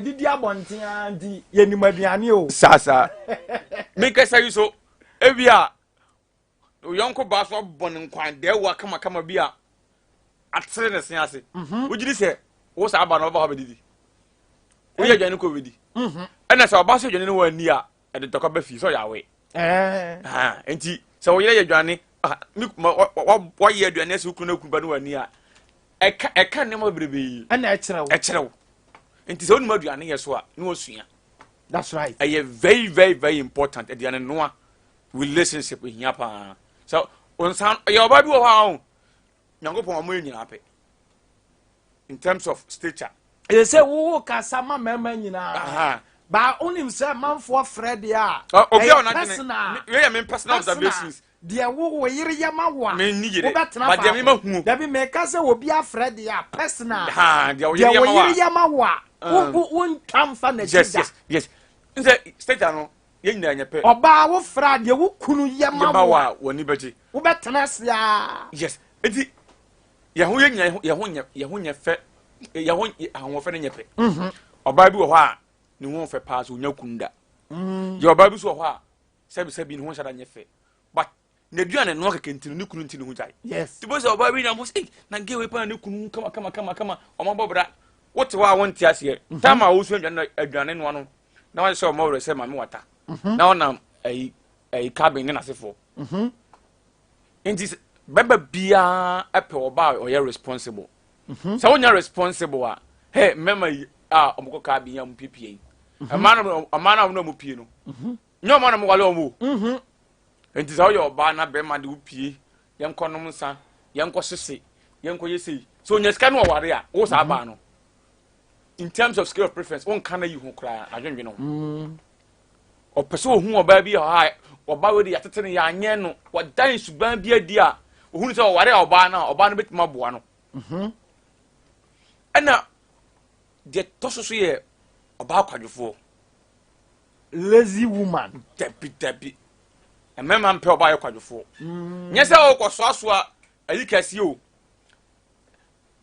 Didi abonten andi ye ni maduane o. Sasa. Make say so. Ebia yonko ba so bon nkwan de wa kama bia atere ne sen ase. Wogidi se wo sa aba no ba ho bedidi. Wo ye dwane ko bedi. Ena se oba so dwane no wa ni a e de tokọ ba fi so ya we. Enti se wo ye dwane wo ye dwane se kunu na kunu ba no wa ni a eka ne mo brebe. Ena e kire. Enti se onuma aduane ye so a no osua. That's right. Very very very important aduane no a relationship here pa. So on san your baby wo ha o. Nyankopon o mo nyina pe. In terms of stature. You say wo kasa ma mema nyina. Ba onim say manfo Fred ya. Obi o na dine. We am personal observations. De wo yire ya ma wa. Me ni yire. Ba de me ma hu. Da bi me ka say obi a Fred ya personal. De wo yire ya ma wa. Wo tamfa na jida. Yes. Nse stature no ye nyina nya pe. Oba wo fra de wo kunu ya ma wa. Woni beji. Wo betena sia. Yes. Enti ye ho ye nyina ye ho nya fe. Ya ho ahon fe ne nya pe. Oba bi wo ho a ni ho fe pa so nya kunda. Ye oba bi so ho a sebi ni ho shada nya fe. But na duane no keke ntinu ni kunu ntinu ho jai. Yes. Tibo se oba bi na mo say na gewe pa na kunu kama o ma bobra. Wote wa wonti ase. Tama wo so aduane no no. Na wa se o ma wo se ma me wata. Na ona ai cabin na sefo. Enti baba bia epe oba o ye responsible. So when you're responsible hey mema omko cabin ya mpipie. Amana no mu pie no. Nyo mana mo wale omo. Enti so yo oba na be ma de upie. Yenko nom nsa, yenko sese, yenko yesi. So nyeska no ware a wo sa ba no. In terms of scale of preference, on kana yi hu kra adwenwe no. O pese ohun oba bi ha oba we de yatete ne ya anye no. Wadan suban bi adi a ohun se ware oba no betima boa no. Ena de tososo ye oba kwadwofo. Lazy woman. Debi. E mema mpe oba ye kwadwofo. Nye se o kwaso a ayi kase o.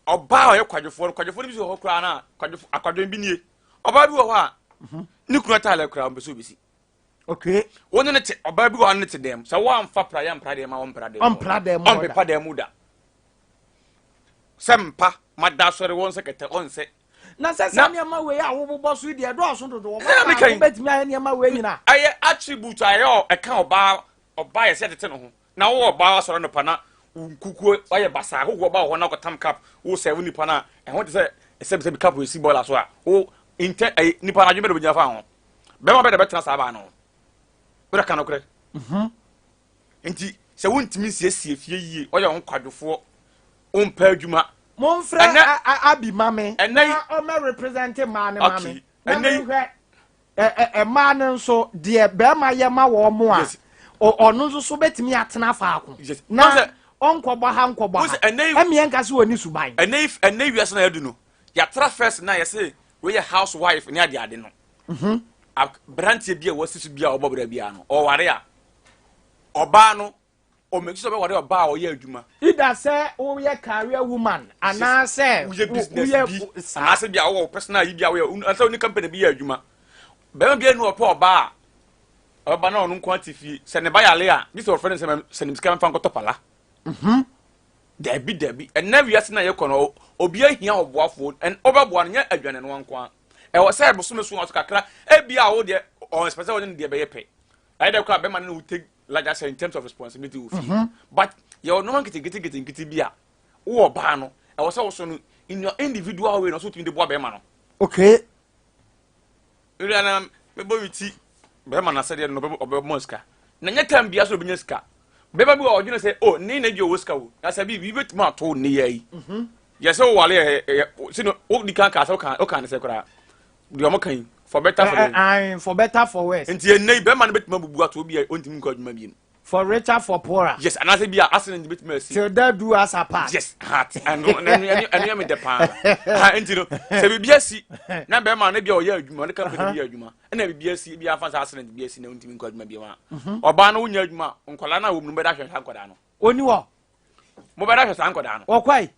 Oba ye kwadwofo ni bi so ho kra na akwadwon bi nie. Oba bi wo ho a ni kunu tale kra mbe so bisi. Okay. Woni ne te oba bi wo ne te dem. So wo amfa pra ya mpra dem ma wo mpra dem. Ampra dem. Ampepa dem da. Sempa mada sori won sekete onse. Na se niam we a wo bobo so de do so dodo wo betimi aye niam we nyina. Aye attribute aye e kan oba ye se tete no ho. Na wo oba sori no pa na nkuku aye basa ho oba ho na ko tam cap wo se woni pa na e ho de se bi cap we si ball aso a wo inte ni pa na dweme do binya fa ho. Be ma be de betena sa ba no. Bra kan okre. Enti se wontimi siesie fie yie oye won kwadwofo umpa adwuma Monfre abi mame na o me represent mane mame na mane so de be ma ye ma wo mo a onu nso so betimi atena fa ako na onkwoba ha emien ka se woni suban enai wiase na yadu no ya tra first na ye say we ye housewife ni ade no brantie bia wasisu bia obobra bia no o ware a oba no o make sure be ware oba o ye adwuma either say o ye career woman ana say o ye business bi ana say bia o personal yi bia we asa oni company bi ye adwuma be ma bia no opa oba na onu kwati fi se ne ba yale a this your friend se nim sika mfa nkoto pala debi and never yas na ye kono obi ahia oboafo and obaboa no nya adwane no nko e wo say boso mesu waso kakra e bia wo de on special wo de be ye pe I dey kwa be man no take like I said in terms of responsibility but you no man get bia wo oba no e wo say wo so no in your individual way no so to the boa be man no okay ira na me bo witi be man na say no be monska na nya tam bia so be nya ska beba bi o dwene say oh ni na dio woska wo Asabee bi betima to ne yayi yes o wale sino o di kan ka so kan o kan se kra di o mo kan for better for better for worse enti enei be man betima bubu ato bi o ntimi ko adwuma bi for richer for poorer yes and Asabee accident betima si till that do as a part yes heart and me the pan enti no se bi bia si na be man na bia o ya adwuma ne kan ko bi adwuma na bi bia si bia fa accident bia si na ntimi ko adwuma bi ma oba na wonya adwuma nkola na wo mu be da hwe nkoda no oni wo mo be da hwe nkoda no okwai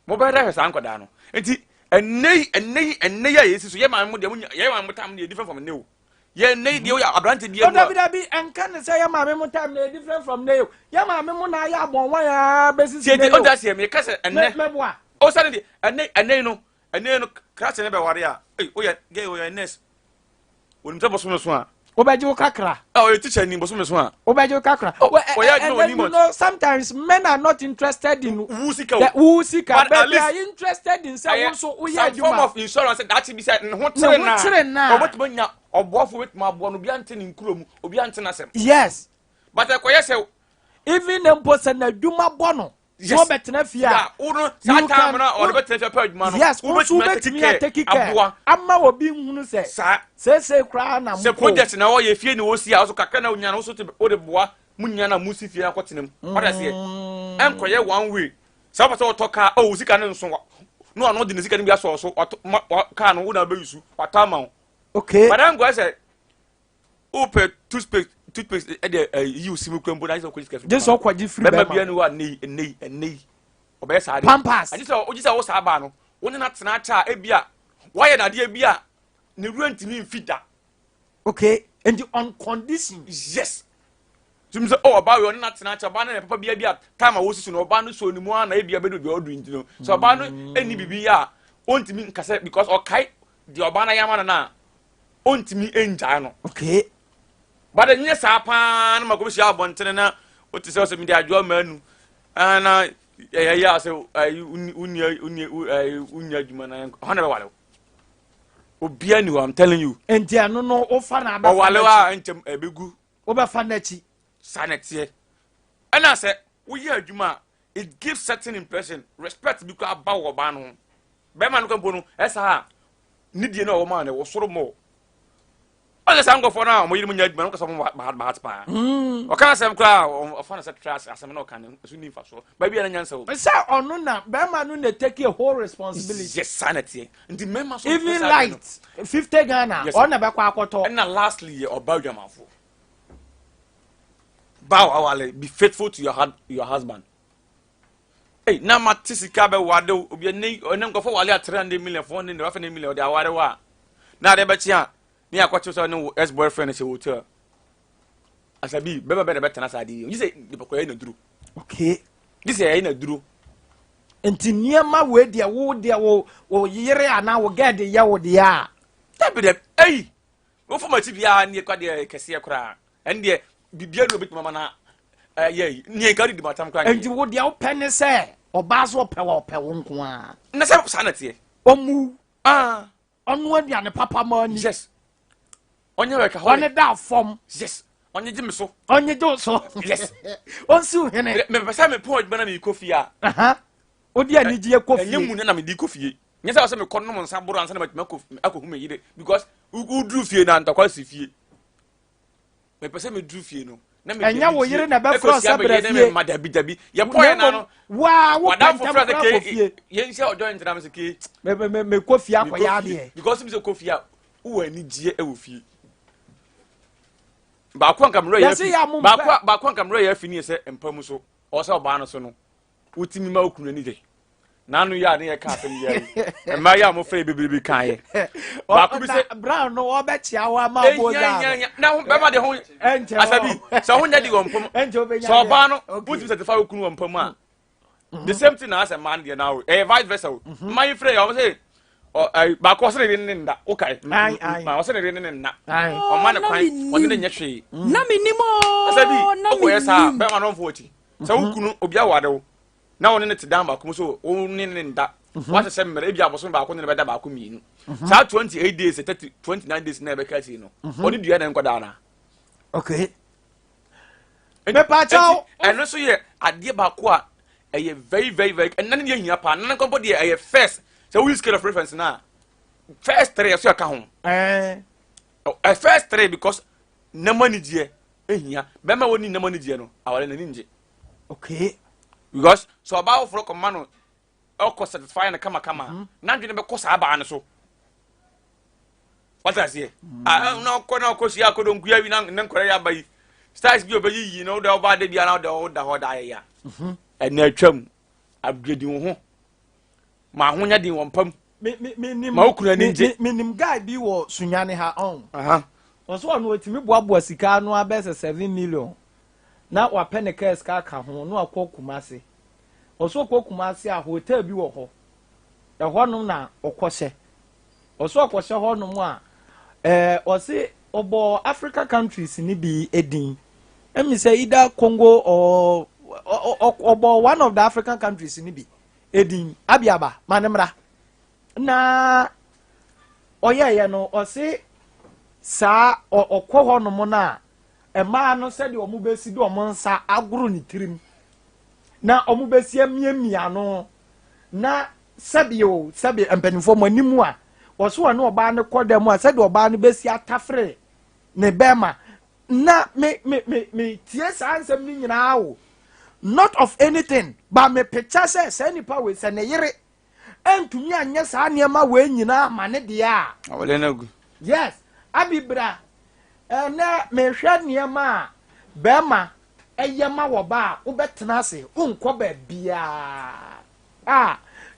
mo be da hwe nkoda no enti and nay yes so ye man mo de ye man mo time dey different from new ye nay dey abrante dey no David and can say ye man mo time dey different from new ye man mo na ya bon wan ya basis dey o da se me ka se enne meboa o sa dey enne no kra se ne be ware a o ye gay o ye nurse wonum se boso so a obeji wo kakra o ye teacher ni boso so a obeji wo kakra you know sometimes men are not interested in wusika but they are interested in say so we some form of insurance that be say ho tere na obotimonya obofo wetima abo no bia ntene nkurom obi antena sem yes but akoye say even empo se na dwuma bo no so betena fia unu time na or betena pa dwuma no yes so betimi take care amma obi hunu se se kra na mo se project na o ye fie ni o si a so kakra na onya na so te o de boa munya na musi fie akotenem oda se enkoye one way so pata o toka o sika ne nso no ano de sika ne bia so ka no wo na be yusu wata ma okay but am go say open toothpaste you see me kwembo na so ko sika this so kwaji free be bia ni wa nei obey sa de pampas ati so oji sa wo sa ba no wo ne na tena cha e bia wa ye na de bia ne rent mi mfida okay and on condition yes tum say oh ba we na tena cha ba na papa bia time a wo sisu no ba no so ni mu ana e bia be do bia odu ntino so ba no eni bibi ya ontimi nkase because okai de oba na yama na ontimi enja no okay but nye sa pa na makobi abontene na oti se media adwo manu ana ya se unya adwuma na hona be wale obia ni I'm telling you enti anu no ofa na aba wale wa entem ebegu obefa na chi sanetie ana se wo ye adwuma it gives certain impression respect because aba wo ba no be man ko bonu esa ha nidie na wo ma na wo soro mo ole sango for na mo yiri munya adwuma no kasa mo ba pa o kan asem kra o fa na set trust asem na o kan so ni fa so ba bia na nyansa wo say onu na be man no na take a whole responsibility yes sanity ndi member so even light 50 Ghana o na be kwa akoto and lastly oba adwamafo bow awale be faithful to your husband hey na matisika be wade obi ne onem ko fo wale 300 million 400 million de aware wa na de be chia ni akwacho so ne ex boyfriend se hotel Asabee beba be betena sade you say the pokoye na duru okay this say na duru enti niema we de wo yire ana wo gede ye wo de a tabi de hey wo fo mati bia ne kwa de kese kra en de bibia do bit mama na ye ni ka di matam kra enti wo de wo pene se oba so pe wo nko a na se sanate omu onu aduane papa ma ni yes onye we ka ho one da form yes onye jimi so onye do so yes onsu hene me pesa me point bana me kofia odi ani je kofie enye mu na me di kofie nye sa me kono mo nsa boro ansa na me akohu me yire because u dru fie na ntakwa si fie me pesa me dru fie no na me enya wo yire na be cross abra fie me madabi ye point na no wa wo da for front ke ye nse ojo ntina me se ke me kofie akoya de because me se kofie u ani gie e wo fie ba kwa kamro ya fi ba kwa kamro ya fi ni se empam so o se oba no so no utimi ma okunu ni de nanu ya ne ya ka fe ni ya ma ya mo fe bebebe kan ye ba ku bi se brown no o be chia wa ma bo da na be ma de ho Asabee so ho nya di wo mpam so oba no utimi certify okunu wo mpam a the same thing as a man there now vice versa my friend I say ba ko se ne nda okay ma o se ne nda o ma ne kwan o ne nya hwe na minimo Asabee o ko yesa be ma no fo oti se ukunu obi awade wo na woni ne te dan ba ko so o ne nda what se mere e bia boso ba ko ne be da ba ko miinu sa 28 days 29 days na be ka ti no oni dua na nkoda na okay me pa chao eno so ye ade ba ko a eye very and nan ye hia pa nan ko body eye first so we scale of reference na first 3 so ka ho first 3 because na money die ehia be ma woni na money die no awale na ninje okay because so about for command o ko satisfy na kama na ndwene be ko sa aba an so what I say na ko si akodo nkuya wi na nkore ya bayi stars bi obayi no da oba de bia na da ho da ya na atwam abgedi wo ho ma ho nya din wo mpam Mennim guy bi wo sunyane ha on. Oso ono otimi boaboa sika no abese 7 million. Na wa penekes ka ho no akokumase. Oso akokumase a hotel bi wo ho. Ho no na okose. Oso okose ho no mu a osi obo Africa countries ni bi edin. Emi say either Congo or one of the African countries ni bi edin abiaba manemra. Na oye no osi sa okwo ho no mo na ema no se de omu besi de omo nsa aguru ni tirim na omu besi amiamia no na sabi empanifo mo animu a oso na oba ne kodam a se de oba no besi atafre ne bema na me tie sa ansem ni nyina wo not of anything but me picture say nipa we se ne yere entumi anya sa niema we nyina ma ne de a awole na gu yes abibra na me hwa niema bema eyema wo ba wo betena ase unkọ ba bia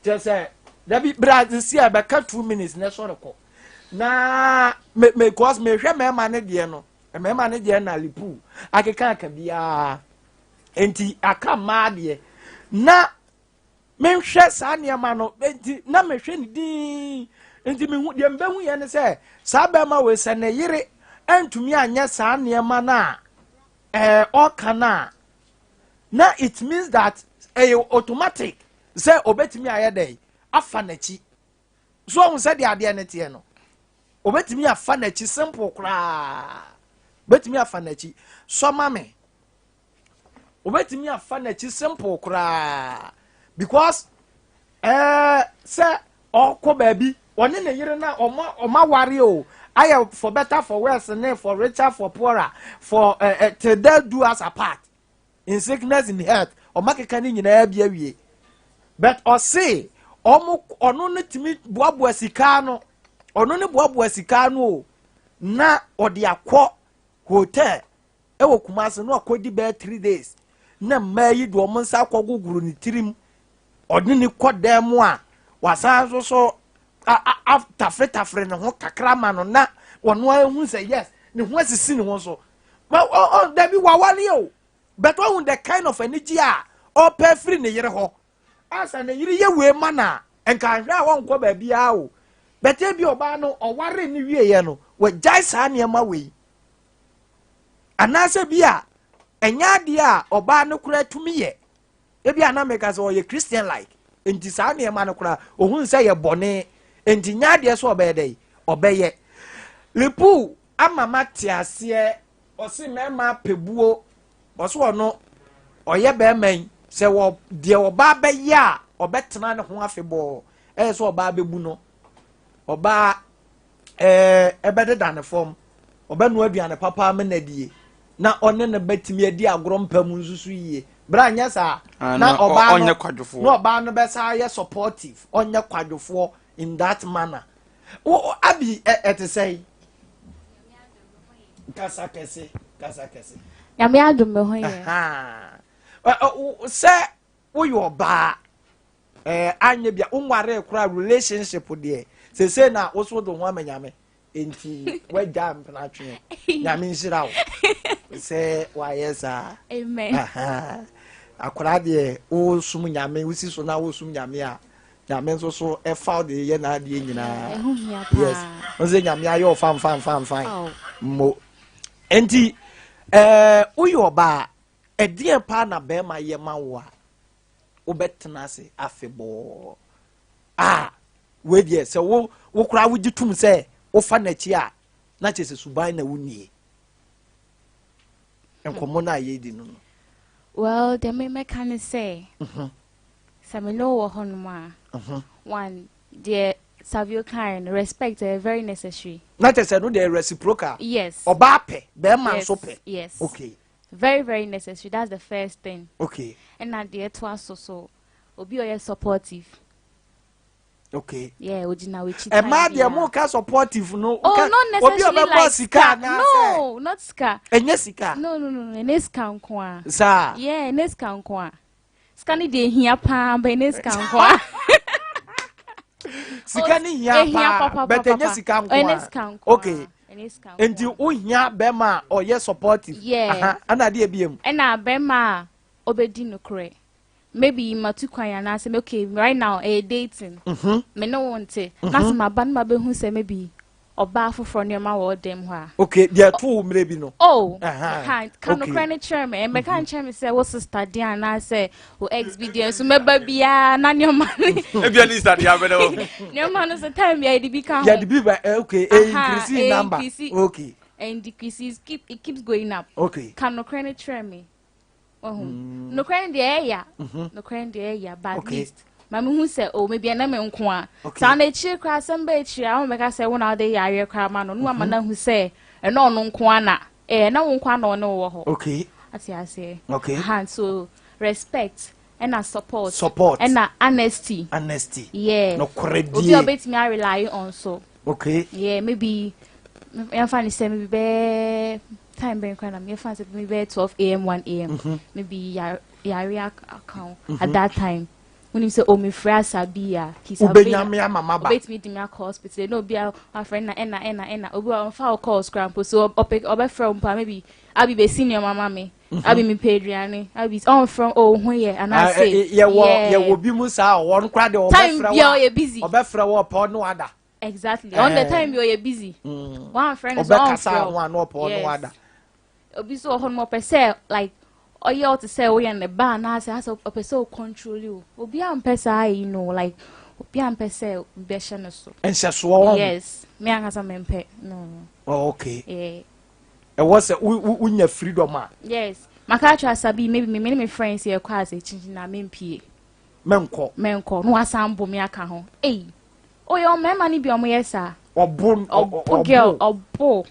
just da bi bra this year be ka 2 minutes na so rekọ na me cause me hwa mema ne de no mema ne de na lipu akeka aka bia enti aka ma de na me hwɛ saa niema no enti na me hwɛ ni din enti me hu de mba hu ye ne sɛ saa bema we sɛ ne yere entumi anya saa niema na okana na it means that automatic say obetimi ayedey afa nachi so on say de ade ne tie no obetimi afa nachi simple kra betimi afa nachi so mame obetimi afa nachi simple kra because say okọ baby one ne yire na oma ware o I am for better, for worse, and for richer, for poorer, for till death do us apart, in sickness, in health, or make a canning in a beer. But or say, or no to meet Boabua Sicano, or no Boabua Sicano, na or the aqua hotel. Ewo kumasa no akodi be 3 days. Na may do monsa kwa guguru ni tirim, or nini kwa demwa, was also. After no ho kakra ma no na wono ahu say yes ne ho asisi ne ho so but that be wawale o but when the kind of energy or pay free ne yere ho asa ne yere ye we ma na enka hwa won ko ba bia o but e bi oba no oware ne wie ye no we jai sa ne ma we anase bia enya de a oba no kura tumi ye e bia na make so ye Christian like enti sa ne ma no kura ohun say ye bone enti nyaade so obeyedey obeye lepu amama tiase osi mema pebuo oso ono oye be man se wo de oba be ya obetena ne ho afebo so oba bebu no oba ebede dane form obenu aduane papa menadie na one ne betimi adi agoro mpam nsusu yie bra nya sa na oba onye kwadwofo na oba no be sa ye supportive onye kwadwofo in that manner abi ete say kasa kese ya me adum me ho ye se wo yo ba anya bia unware kura relationship de se na wo so do ho amanyame enti we jam na twen nyame nsira wo se wa yesa amen akura de wo sum nyame wo si so na wo sum nyame a nyame so e found the ye na de nyina yes onze nyame ayo fam mo enti uyo ba edie pa na be ma ye ma wo a obetena se afebo we die se wo kura wo gitum se wo fa na chi a na che se suban na wunie enkomo na ye di no well they me can say some know wo honma one the Savio kind respect very necessary. Not as I know the reciprocal. Yes. Obape, Beman sope. Yes. Okay. Very, very necessary. That's the first thing. Okay. And at the twas so obi oye supportive. Okay. Yeah, ojina we cheat. A man the more supportive no. Oh, not necessarily like ska. No, not ska. Enyesika. No. Eneska nkwa. Sa. Yeah, eneska nkwa. Ska ni de hia pa, but eneska nkwa. sika ni hia pa but enye sika nko okay enti o hia be ma o ye supportive ana de ebiem na be ma obedi no kre maybe matu kwan na say okay right now dating me no want it na say ma ba na be hu say maybe oba foforo ne ma wo dem ho a okay there two mre bi no can no credit chairman and me can chairman say what sister dia na say o experience so me ba bia na ne ma e bia ni sister dia be no ne ma no say time ya di bi kan ya di bi ba okay increasing number okay and decreases it keeps going up okay can no credit chairman no credit the area no credit the area but at least mama who say oh maybe na me nko a sa na chi kra sem ba chi a me ka say won na de yare kra ma no no ama na who say e no no nko a na na won nko a no no wo ho okay ati okay so respect and support and honesty yeah no credit obi obet me rely on so okay yeah maybe I find say maybe be time ben kwana me find say maybe 12 am 1 am maybe yare account at that time when you say oh me free Asabee he's wait me dem call hospital no be our friend na ena obi on file calls crampo so obe from maybe I be senior mama me I be me pedriane I be on from oh here and I say yeah wo bi mu sa won kra de obe frɛ wa you busy obe frɛ wa po no ada exactly on the time you busy one friend is on from one no po no ada obi so hon mo pese like oye to say we in the bar na say as a person control you obi am pesa you know like obi am pesa be hye no so enhyeso yes me anasa mempe no okay e was unya freedom yes maka try Asabee maybe me friends here kwa say chinchi na mempie menko no asambo me aka ho oye o mema ni bi o mo yesa obon girl obo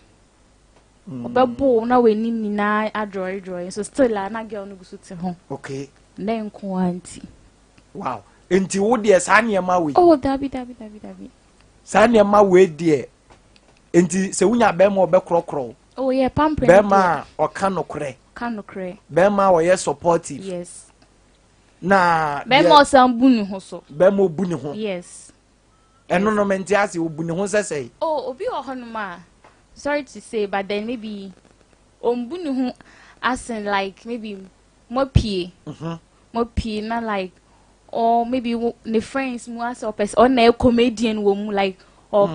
obebo na we nim na adroy so still na girl no gusu te ho okay na nko anti wow enti wo de sa ne ma we dabi sa ne ma we de enti se wunya be ma obekrokro yeah pampering be ma o kanokre be ma o ye supportive yes na be ma san bunu ho so be ma obuni ho yes eno no menti ase obuni ho sesei obi ho honoma sorry to say but then maybe ombunu hu as in like maybe more pie na like or maybe the friends mu as a person or na comedian wo mu like or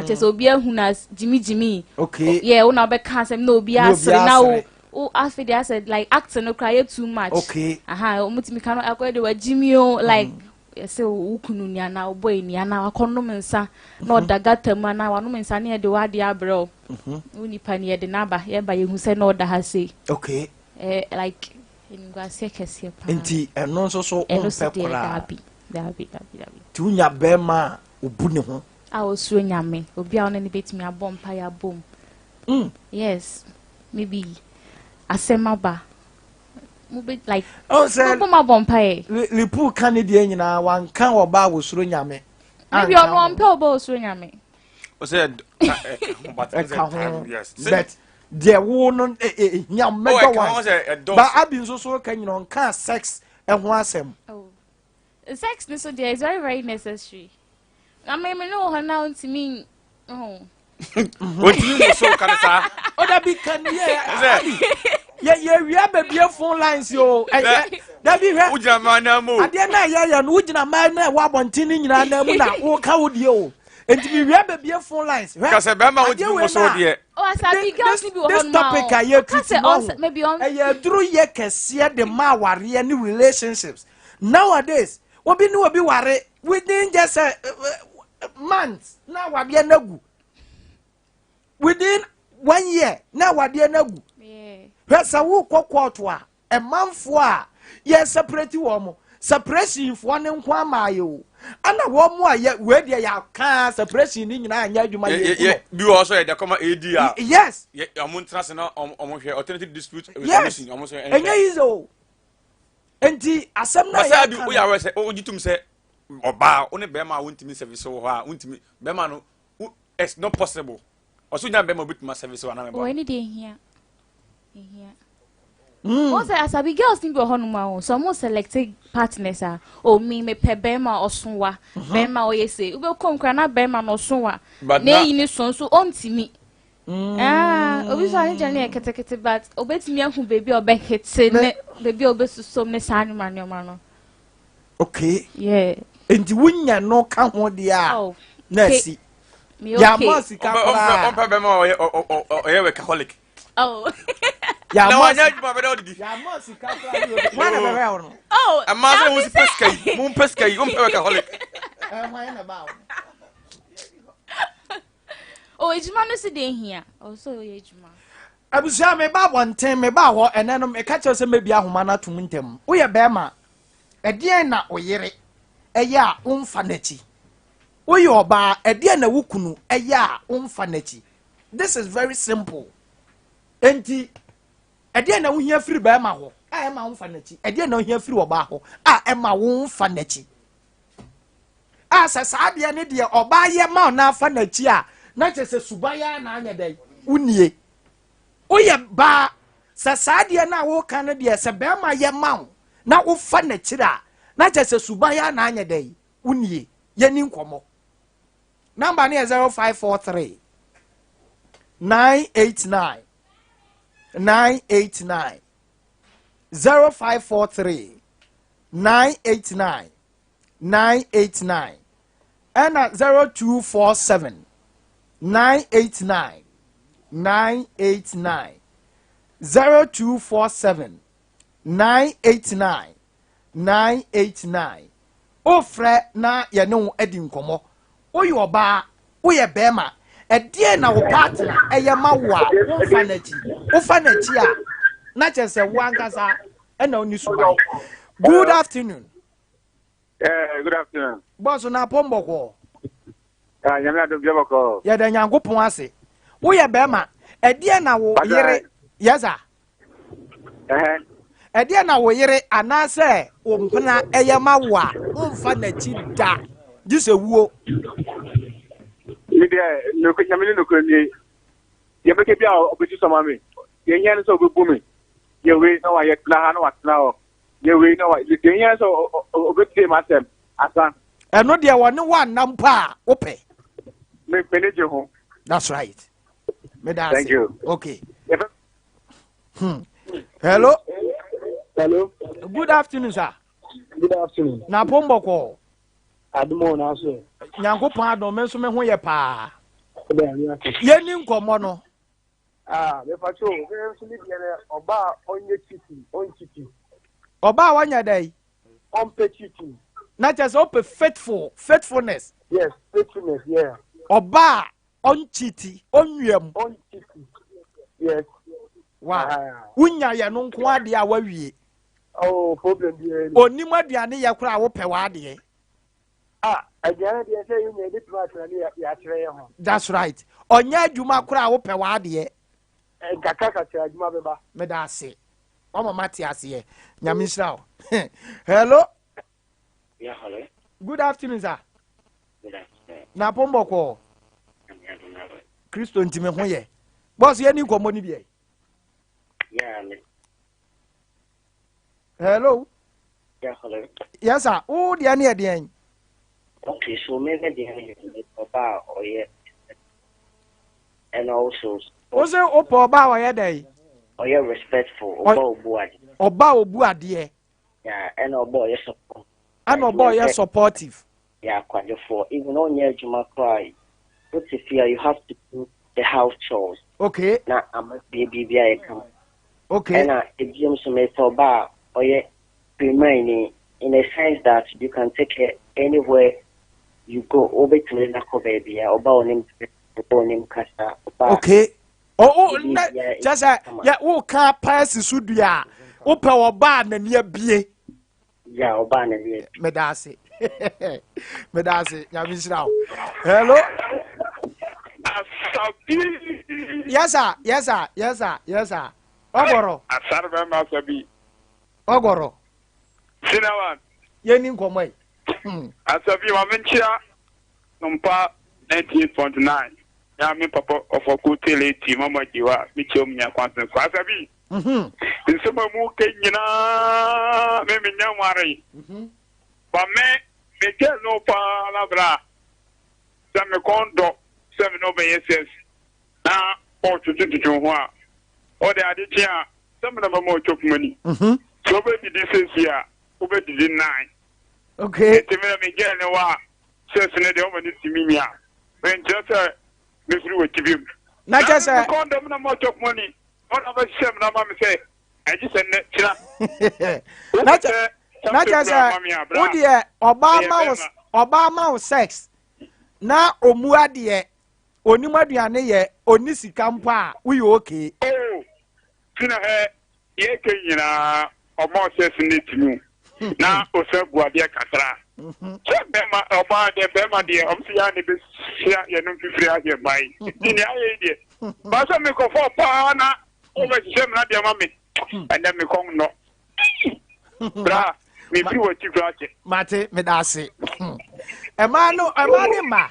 just obi ahu na Jimmy okay yeah una be can say no obi as now o as I said like acting no cry too much okay omutimi kan akwede wa Jimmy o like say ukunu ni ana boy ni ana akonom nsa na odagata mu ana wanom nsa na de wade abrɛ unipa ni de naba ye ba yehu say na oda ha say okay like ngwa se kese pa enti eno nso so ompe kora dabi ti unya be ma obu ne ho a osuro nyame obi a ona ni betimi abompa ya bom yes maybe asemaba like oh say lipu Canadian nyina wan kan oba wosuro nyame maybe ono ampe oba wosuro nyame o said but yes but there wo no nyam mega one but abi nso so kan nyina on kan sex e ho asem sex so there is very very necessary I mean no ho now to me what do you so kan sa o da bi kan yeah we have a phone lines yo that be here ujina mana mo ade na ya no ujina man na wa bontin nyina na mu na wo ka wo die o enti we have a phone lines ka se be ma wo di mo so die Asabee girls be on this topic I hear to maybe on duru ye kese de ma ware ni relationships nowadays obi ni obi ware within just months na wade nagu within 1 year na wade nagu Pesa wo kokoto a manfo a ye separate wo mo separation fo ne nko amaye o ana wo mo a ye we de ya ka separation ni nyina anya adwuma ye bi also ye de come AD yes ye amuntra se na omonhwe alternative dispute resolution omo so enye izo enti asem na ya bi wo ya we se ogitum se oba one be ma wontimi service wo ho a wontimi be ma no it's not possible oso nya be ma obitum service wo na me ba any day here Most Asabee girls think we're honeymoon. So most selected partners are. Oh, me pe bema or sunwa. Bema or yese. We will come crana bema no sunwa. But nay in so on to me. Obviously, Johnny, I can take it, but obey me who baby or back hit baby obey some nesan man your man. Okay. Yeah. And when you no come on the oh. Nessie. Ya must come on Pabema or a Catholic. Oh. Ya must come on. Oh, a mother was pesca, moon pesca, you won't Catholic. Oh, it's man is sitting here. Also, age man. I was saying about one time about and then I catch us maybe a humana to mintem. We are Bema. A dear na o yere. A ya faneti. We are ba a dear na wukunu. A ya faneti. This is very simple. Enti a dear na we hear free Bema ho. I am faneti. A dear no hear free obaho. I am my own faneti. As a sadia ne dear or buy your mouth now faneti. Na chese subaya na anya dai unie oye ba sasade na wo kan de se be ma ye mawo na wo fa na kira na chese subaya na anya dai unie ye ni nkomo number ne 0543 989 989 0543 989 989 and 0247 989 989 0247 989 989 ofre na ye no edi nkomo oyo ba oye bema e die na wo partner eye ma wo a wo fa na chi a na chese wo ankasa e na oni subai. Good afternoon. Good afternoon. Boss na pomboko. Nyame do biabako. Ya da nyankopon ase. Wo ye bema e die na wo yere yesa. E die na wo yere anase wo mpena eye ma wo a wo mfa na chi da. Jise wuo. Mi de no ko nyame no ko ni. Ye be ke bia obetu so mame. Ye nya so obebu mi. Ye we na wa ye na ha na wa tna o. Ye we na wa ye nya so obetu ma sem. Asa. Eno de wo ne wa nampa ope. Me manage home. That's right. Thank you. Okay. Hello. Hello. Good afternoon, sir. Good afternoon. Na pomboko. Admo na so. Nyankopon adom me so me ho ye pa. Ye ni nkomo no. Me fa cho. Me so ni biere oba onye chiti. Oba wanya dai. On pe chiti. Na just open faithfulness. Yes, faithfulness, yeah. Oba on chiti, on yem. On chiti. Yes. Wow. Unya ya no nko ade a wawie. Oh, problem there. Onim aduane ya kura wo pe wa ade. Aduane dey say you need to atwa ni ya kire ye ho. That's right. Onya adwuma kura wo pe wa ade. Kaka kire adwuma beba. Me da ase. O mama ti ase ye. Nyame nshira. Hello. Yeah, hello. Good afternoon, sir. Good afternoon. Na pomboko. Kristo ntime ho ye. Boss ye ni komo ni bi. Yeah, hello. Yeah, hello. Yes, sir. Oh, the any again. Okay, so maybe the about or yeah, and also. Also, opo oba wa ye dey. Or yeah, respectful. Oba obuade. Oba obuade. Yeah, and oba yes support. And oba yes supportive. Yeah, quite for even on your Juma cry. But if you have to do the house chores. Okay. Now I'm a baby I come. Okay. And it gives me for bar or yeah, remaining in a sense that you can take it anywhere you go over to the Nako baby or bow him casta. Okay. Oh, just yeah, who can't pass the sudia. Opa or ban and near be. Yeah, or ban and Medasi. Medasi, Yamisrao. Hello. Yes, sir. Yes, sir. Yes, sir. Yes, sir. Ogoro. Asabee. Ogoro. Sinawan. Yenin komai. Asabee Mavenchia. Sompa 19.9. Ya mi papa of a good tele team, Mama Jiwa, Michum Yakwan, Asabee. nsema mu kenyina me nyamare ba me ke no pa la bra sa me kondo sa me no be yes na o tutu ho a o de ade tia sa me na mo chop mani so be di this year o be di 9 okay te me ge ne wa se ne de o mani timia ben just me free with you na just kondo me na mo chop mani on aba shem na ma me say I just said chira na just wo de Obama was sex na omua de onimu aduane ye oni sika mpo a wo ye okay oh tina he ye kenyina omo sex ne tinu na osabu ade kasra bema oba de omsi ya ne be sia ye no fifiri age bai ni aye de ba so me ko fo pa na o be shem na de mama and then me kong no bra me fi wo ti grache mate me da se emani ma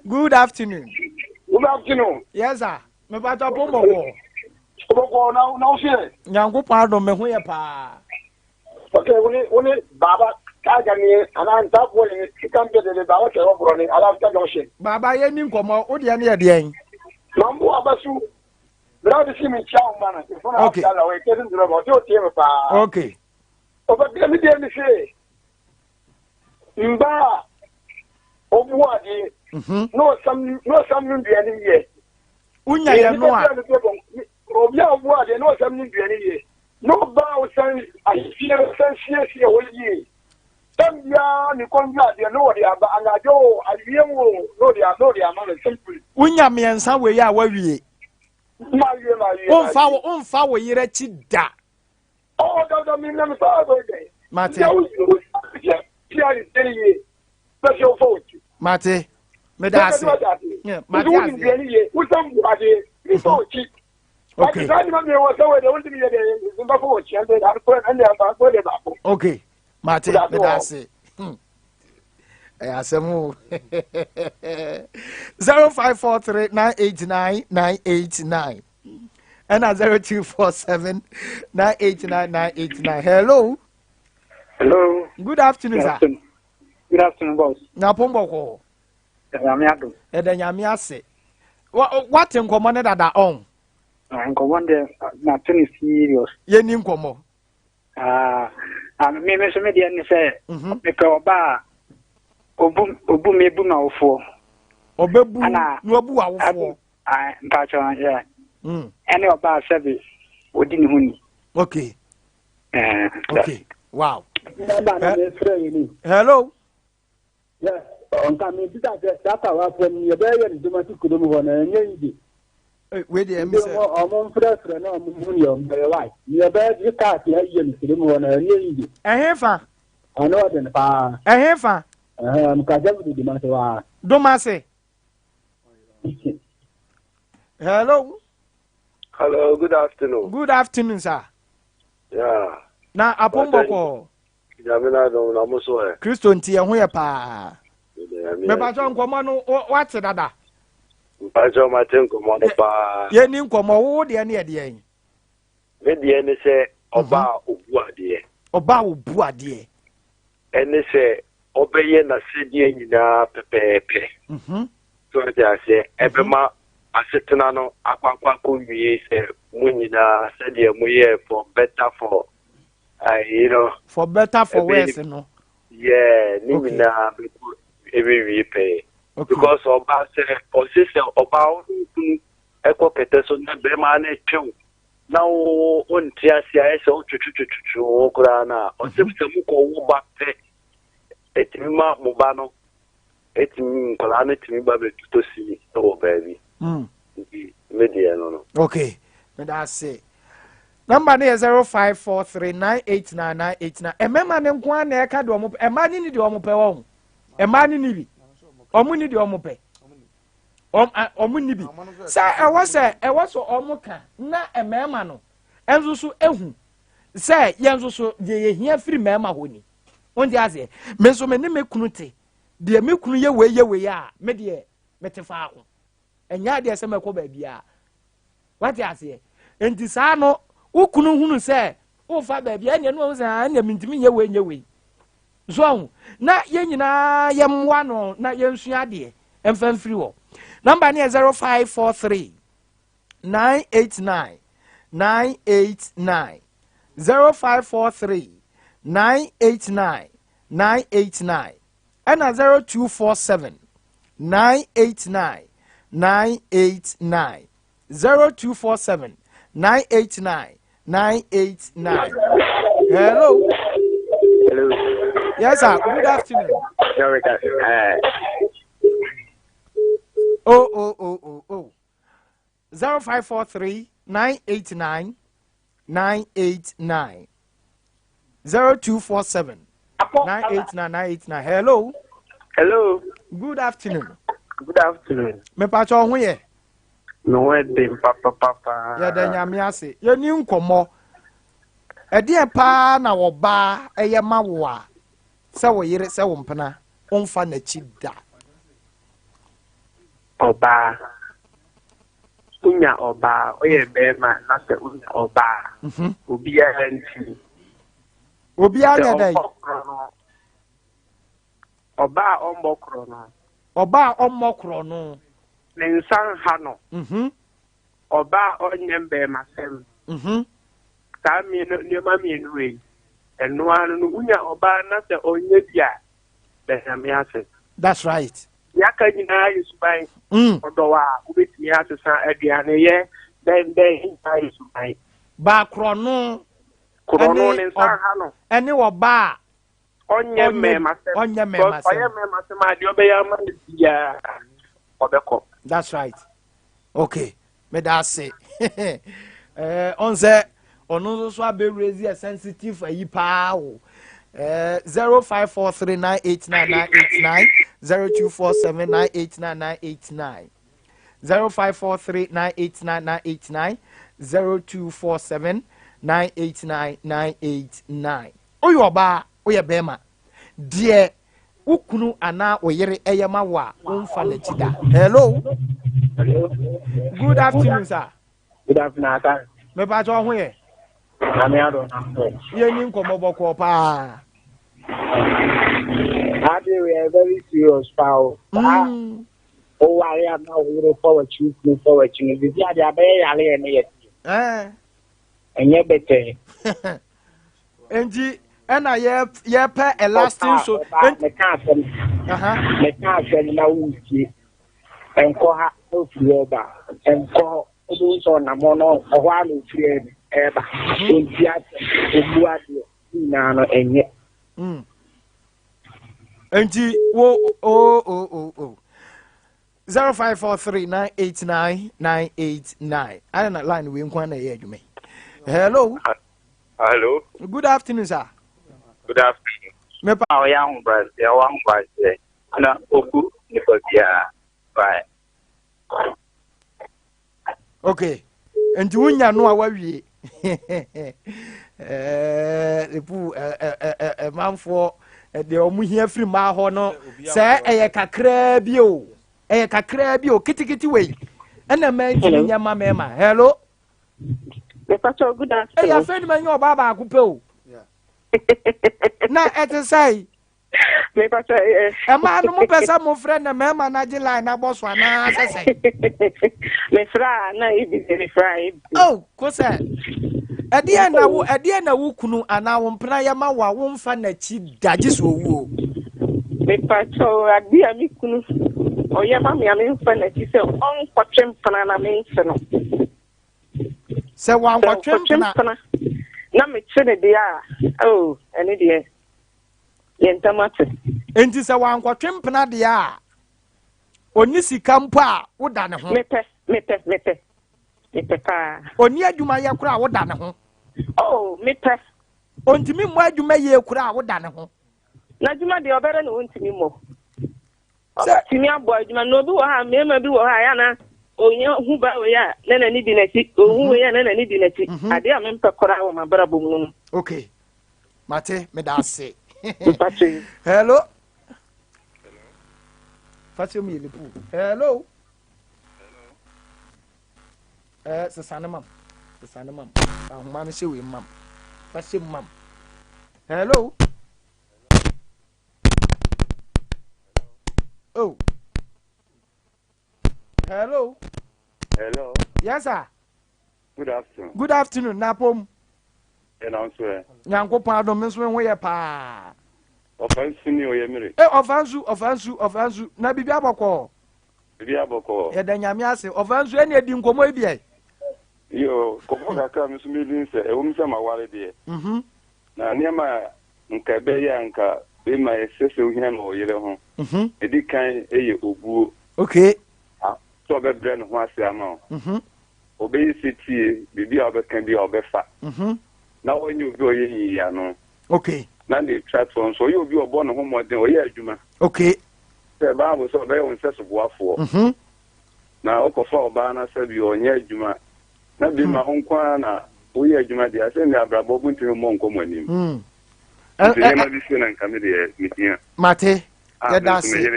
good afternoon yes sir me ba to pombo ko na fe nyango pa do me ho ye pa okay oni baba ka gani ana nta ko ni kikambe de ba o ke o bro ni ala ta jo she baba ye ni nkomo o de ne ye de en mambo abasu bra de simi chao mana ifuna afala we kedin dro ba o tie me pa okay o ba de mi se mba obuade no sam nduane ye unya ye no a obi obuade no sam nduane ye no ba o san ahifie san sie wo ye tam ya ni konja de no de aba anajo aliemu no de ama simple unya miensa we ya wawie Umfa wo yire chi da. Oh, da mi na sa go de. Mate. Mate. Me da se. Yeah, mate. Okay. Okay. Mate, me da se. Asemu 0543989989 and 0247989989. Hello. Good afternoon, sir. Good afternoon, boss. Na pomboko. Nyamiado. Nyami ase. What nkomo ne dada on? Nkomo de na tuni serious. Ye ni nkomo. Me so me de ni say me pe oba obu mebu na ofo obebu no obu awofo mpacho yeah any oba service odi ni huni okay okay wow hello yeah on ka me bita data wa from ye be ye nduma ti kudomu ho na enye ide we dey me say omo mfrefre na omo huni o be why ye be di ka ti ye ni kudomu ho na enye ide ehefa ano de pa ehefa mkajabu di masewa Domase. Hello. Hello, good afternoon. Good afternoon, sir. Yeah. Na apomboko. Jamina do na muso e. Kristo ntie ho ye pa. Me ba jo nkomo no what dada. Ba jo ma ten nkomo no pa. Ye ni nkomo wo de ne de en. Me de ne se oba obu ade. Oba obu ade. Ene se obeye na sedie nyina pepepe so dia se ebema asetena no akwankwa konwie se munyina sedie muye for better for you know for better for worse no yeah ni nyina ebewi pe because oba se osise oba onu ekopete so na bema na twen na o ontia sia ese o twetwetwetwu o kura na osipse mu ko wo ba pe etimima mubano etimi nkola na etimi ba betuto si o baby media no okay me da say number na 0543989989 emema ne nko an na e ka de omo ema ni de omo pe wo ema ni bi omo ni de omo pe omo ni bi sa e wo so omo ka na emema no enzo so ehu say yenzo so de ye hia firi mema honi ondi aze me so me ne mekunu te de mekunu ye we a me de me te fa ho enya de se mekọ ba bia What you say? And this ano, who couldn't who say, oh, father, and you know, and you mean to me, you way, your way. So, not yena, yam one or not yam shadi, and fan free. Number near 0543 989 989 0543 989 989 and 0247 989 989 0247 989 989. Hello. Hello. Yes, sir. Good afternoon. Sorry, Oh. 0543 989 989 0247 989 989. Hello. Hello. Good afternoon. Good afternoon. Me pacho ho ye. No wedding, papa. Ya da nyame ase. Ye ni nkomo. E de pa na wo ba eye ma wo a. Se wo yire se wo mpena. Onfa na chi da. Oba. Unya oba. Oye bema na se unya oba. Obi a nti. Obi a na dai. Oba ombokro no. Oba ommokro no. Ne nsan ha no. Oba onyem bema sem. Ka mi no nyema mi no we. Eno anu no unya oba na se onye bia. Be ase. That's right. Yaka nyina yusubai. Odowa ubetimi asesa aduane ye den yusubai. Ba krono. Krono ne nsan ha no. Ene oba Onye mema sem. Onye mema sem ade obeya ma dia. Obeko. That's right. Okay. Me da say. On say ono so abe raise a sensitive ayi pa o. 0543989989 0247989989 0543989989 0247989989. Oyo ba oye bema die ukunu ana oyere eyema wa onfa na chida. Hello. Good afternoon, sir. Good afternoon, sir. Me ba jo ho ye. Ami ado. Ye ni nkomo boko pa. We are very serious, pal. Oh, I am now forward to forward to the Dia Bay Alley and yet better. And I ye pay a lasting so the castle. The castle now and call her over and call those on a mono a while in fear ever. In theatre, Nano and yet. Enti 0543989989. I don't line we nkwana ye adwuma. Hello. Hello. Good afternoon, sir. Good afternoon. Me pa o ya ngba ya wa ngba se. Ana oku ni ko dia. Bye. Okay. Enti wunya no a wawie. Epu manfo de omu hia firi ma ho no se eye kakra bi o kitikiti we ena man ti nya ma mema. Hello. Me pacho good afternoon. Ya friend man yo baba akupe o. Na say me pacho ma no mo pesa mo friend na mema na ji line na boss na say me fra na ibi me fra. Oh, ko say Edia na wo kunu ana wo mpena ya ma wa wo mfa na chi daje so wu. Me pacho adia mi kunu. Oya ma me mfa na chi se on kwatwe mpena na me nse no. Se wa kwatwe mpena. Na me chene dia. Oh, ene dia. Yentamate. Enti se wa kwatwe mpena dia. Oni sika mpo a wo da ne ho. Mepe pa. Oni adwuma ye kura wo da ne ho. Oh, mepe. Ontimi mo adwuma ye kura wo da ne ho. Na adwuma de obere na ontimi mo. Timi abo adwuma no bi wo ha mema bi wo ha ya na onye hu ba we ya na ni di na ti ohu we ya na ni di na ti ade a mempe kora wo mabara bom no. Okay. Mate me da se. Hello. Fatio mi lepu. Hello. Sesane mam. Ahoma no hye we mam. Ba hye mam. Hello. Oh. Hello. Hello. Yes, sir. Good afternoon. Good afternoon, Napom. And I'm sorry. Nyanko pardon, Miss Wenway pa. Offense me or Yemiri. Offense. Na bibi aboko. Bibi aboko. Ya da nyame ase. Offense ene di nkomo ebie. Yo, kopo kaka misu milin se, umsa mawale die. Na niema nka be ya nka be ma esese ohina na oyele ho. Edi kan eye obuo. Okay. So be bre no ho ase ama. Obe siti bibi obekan bi obefa. Na onye obi oye ya no. Okay. Na the platform so you obi obo no ho modern oye adwuma. Okay. Se ba bo so be won se so boafo. Na okofa oba na se bi onye adwuma. Na bi ma ho kwa na oye adwuma dia se ne abrabo buntu mo nko monim. Na bi se na nka me de mitia. Mate. Ya dasi.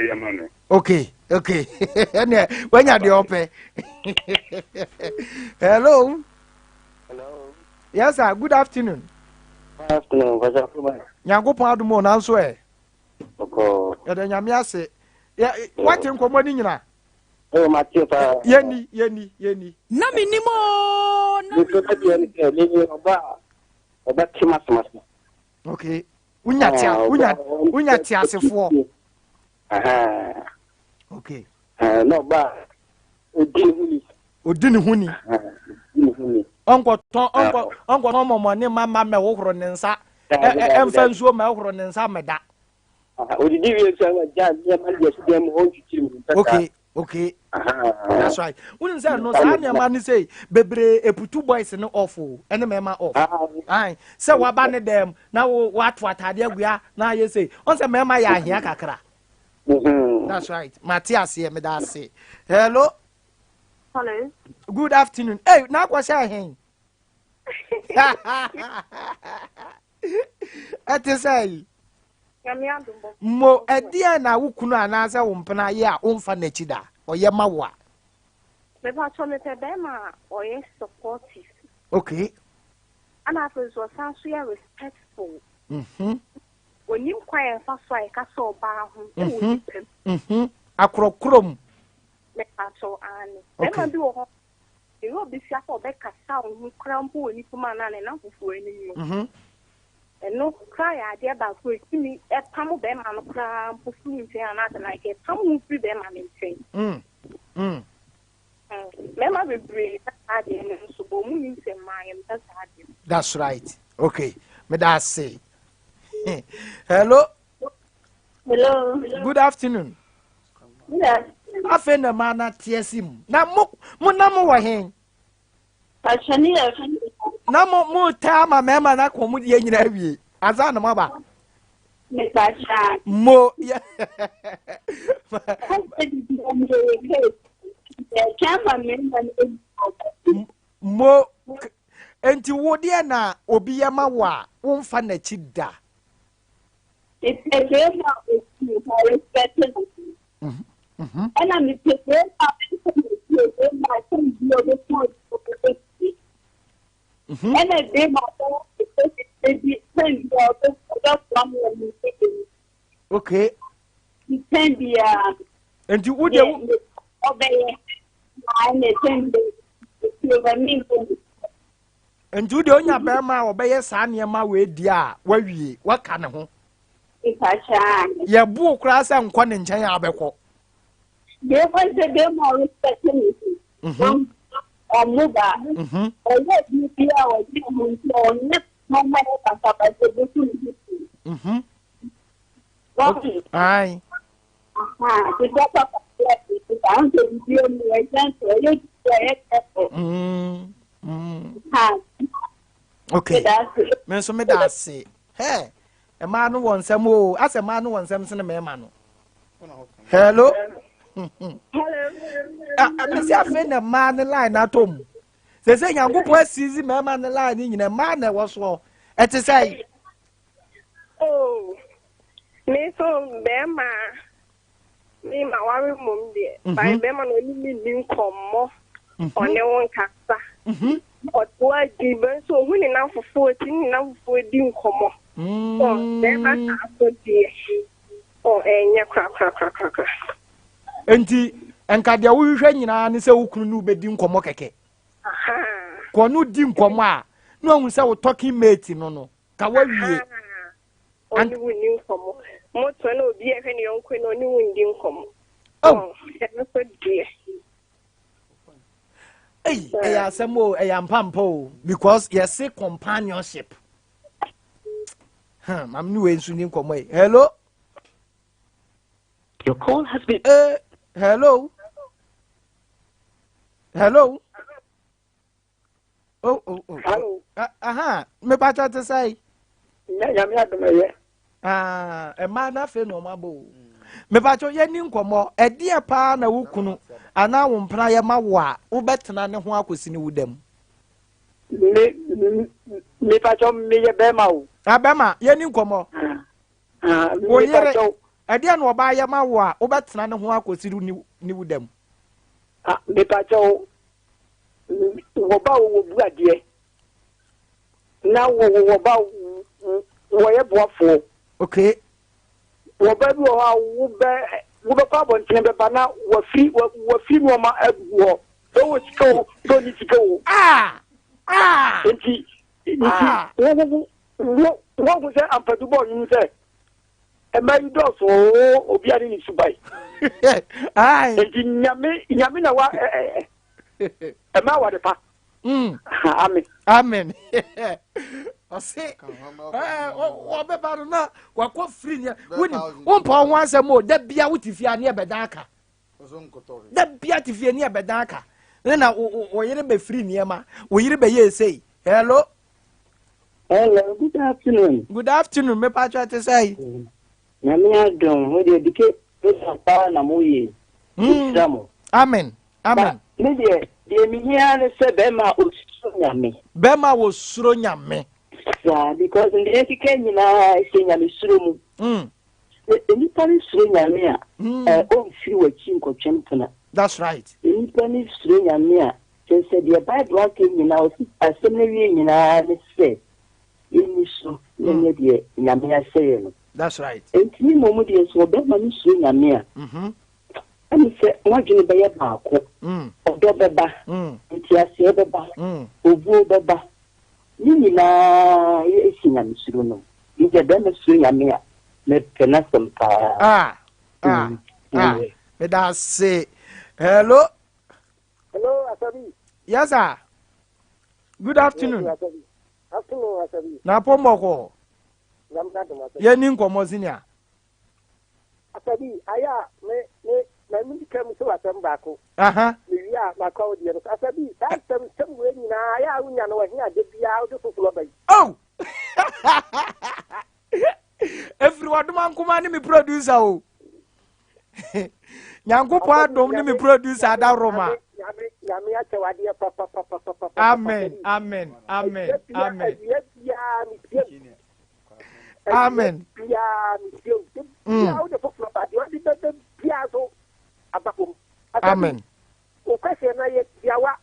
Okay. Ene wanya de ope. Hello. Yes, sir. Good afternoon. Good afternoon. What's up, man? Nyango pon adumo na nso e. Oko. Ya da nyame ase. Ya wate nkomo ni nyina. Matthew pa. Yeni. Na minimo. Oba kima. Okay. Unya tia asefo. Okay. No ba. Odini huni. Onko no momo ne mama me wo horo ne nsa. Emfa nsuo ma horo ne nsa meda. Odidi wi so ma ja ne ma je dem ho titi. Okay. That's right. Unim say no sa na ma ni say bebre eputu boys no off ene mema off. Ai say wa ba ne dem na wo atu atade agua na ye say on say mema ya ahia kakra. That's right. Matthias here me da say. Hello. Hello. Good afternoon. Hey, na kwa sha hen. Ate say mo edia na wukunu anasa wo mpena ye a umfa na chida oye mawa me ba cho me be ma oye supportive. Okay. And after so sansu ya respectful. When you kwai fa so ai ka so ba ho akrokrom me pa so ani e ma bi wo ho e wo bi sia ko be ka sa ho krampo oni kuma na ne na fufu ani no cry idea about for me e pamu be ma no kra pufu ni se ana na like e pamu free be ma maintain mema be brave ade no so bo mu ni se ma em ta ade. That's right. Okay, me da say. Hello. Good afternoon. Yes. Afen na mana tiesim na mo na mo wa hen Achani na mo ta ma mema na ko mu ye nyina wie aza na maba me bacha mo mo enti wo de na obi ye ma wa wo mfa na chida it's a game of respect. And I'm prepared my son and I did my okay. You can be and you would obey and you don't have Bama obey son your ma we dear where we what can ho ya bu class and quan in China abeko. They want to be more respectful. Or mobile. Or let me be our next moment. Aye. Okay. Men so me da say. Hey, a man who wants some more. As a man who wants some man. Hello. Hello. I say I find a man line at home. They say I'm going to see my man line in a man that was so. At the say. Oh, me so Bema. Me, my worry mum dear. By Bema, no need come more. ɔne wo nkasa ɔtoa di bɛn so ohu ne nafofoɔ ti ne nafofoɔ di nkɔmmɔ bɛɛma saa so deɛ ɛnyɛ krakrakrakrakra enti enka deɛ wohwehwɛ nyinaa ne sɛ wo kunu no bɛdi nkɔmmɔ kɛkɛ kɔ no di nkɔmmɔ a na ohu sɛ wo talking mate no ka wawie ɔne wo ni nkɔmmɔ moto na obi ɛhwɛ ne yɔnko na ɔne wo ndi nkɔmmɔ ɛno so deɛ ɛyɛ asɛm o ɛyɛ mpampa o because yɛse companionship mam ne wei nso ni nkɔmmɔ yi hello your call has been hello hello oh hello me pata te sai ya me adomeye ma na fe no mabo me pacho ye ni nkɔmmɔ ɛdeɛ paa na wo kunu ana wo mpra ye ma wo a wo betena ne ho akosi ne wudam me pacho me ye bema wo abema ye ni nkɔmmɔ wo yere ɛdeɛ no ɔba ye ma wo a wo betena ne ho akosi ne wudam me pacho wo ba wo bu adeɛ na wo ba wo ye boafo okay wo ba bi wo ha wo be kwa bonten be ba na wo fi no ma aguo so wo sika so ni sika wo enti wo se ampadu bo yin se e ma yi do so obi ani ni subai enti nyame na wa e ma wa de pa amen ɔse wɔbɛba no na wakɔ firi ne wompa wo ho asɛm o da bia wote fie a ne ɛbɛdan aka da bia te fie ne ɛbɛdan aka ne na wo yere bɛfiri nneɛma wo yere bɛyɛ sei hello good afternoon mepa atwa te sɛ nyame adom wo de dike pa na mo ye amen me de me hia ne sɛ bɛma osuro nyame because in the ethical nyina se nyame suro mu nipa ni suro nyame a on firi wachi nkotwem tena that's right nipa ni suro nyame a se de bible aka nyina o asem na wie nyina ne se ni so ne de nyame aseye no that's right enti mo mu de so bɛma ni suro nyame a ani se wadwene bɛyɛ baako ɔdɔ bɛba ntiaseɛ bɛba obuo bɛba ni nyinaa esi nyame suro no ije bɛma suro nyame a me pena Sompa me da say hello Asabee yes sir good afternoon Asabee na pomoko ye ni nkɔmmɔ zinia Asabee aya me mi kam so atam baako me wi a makɔ de no Asabee that tem we nyina aya unya no wa hia de bia o de foforo bai everyone man kuma ni mi producer o nyankopo adom ni mi producer da roma nyame ya chawade papa amen amen o kwese na ye biawa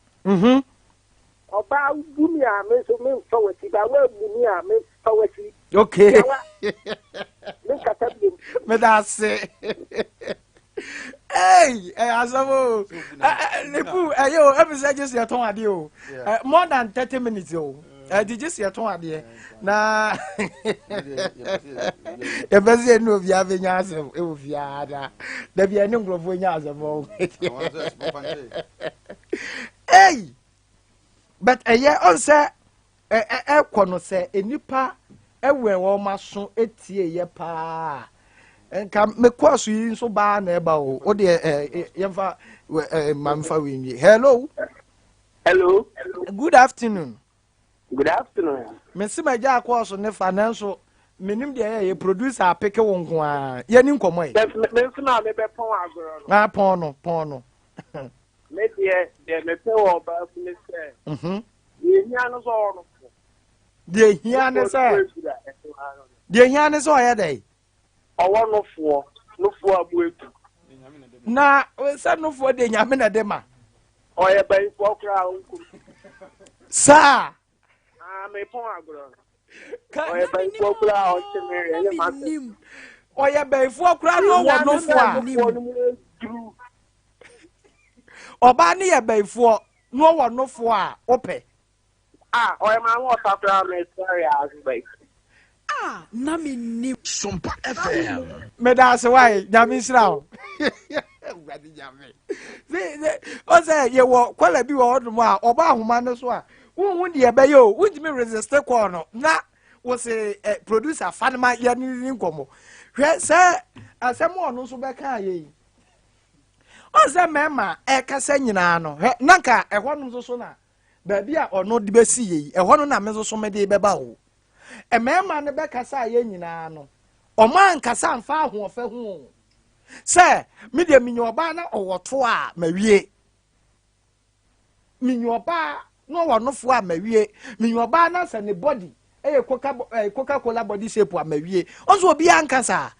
oba dumia me so me fawati ba wa mumia me fawati okay me kata bi me da se hey Asabee nepu ayo episode just your ton ade o more than 30 minutes o did you see your ton ade na e bezi no bia benya asem e wo fiada da bia ne ngrofo nya asem o hey but on say kono say enipa ewe wo maso etie ye pa enka mekwaso yi nso ba na eba o de yemfa mamfa wi hello good afternoon mesima ja akwaso ne finanso menim de ye producer apeke wo nko a ye ni nkomo yi me funa me be pon agoro no na pon no me de me pe wo ba fune se ye hia no so no de hia ne so ya dai owo no fo abu etu na we se no fo de nyame na de ma Oye bay for kra unku. Sa. Me pon agro. Oye bay for kra on chimere ye ma. Oye bay for kra no wo no fo a. Oba ne ye bay for no wo no fo a ope. Oye ma wo takra me sorry as bay. Na mennim. Sompa FM. Me da se why nyame sira o. Gwadi nyame. O say ye wo kwala bi wo odum a oba ahoma no so a. Won de be yo, won me resist call no. Na wo say producer Fanima ya ni nkomo. Hwe say asem ono so be kan ye. O say mema e kasa nyina no. Nanka e hono so na. Ba bia ono de be si ye. E hono na me so me de be ba ho. Emema ne be kasa ye nyina no. Oman kasa mfa ho ofa ho. Se me de minyoba na owoto a mawie. Minyoba no wonofo a mawie. Minyoba na se ne body Coca-Cola body shape a mawie. Onso obi ankasa.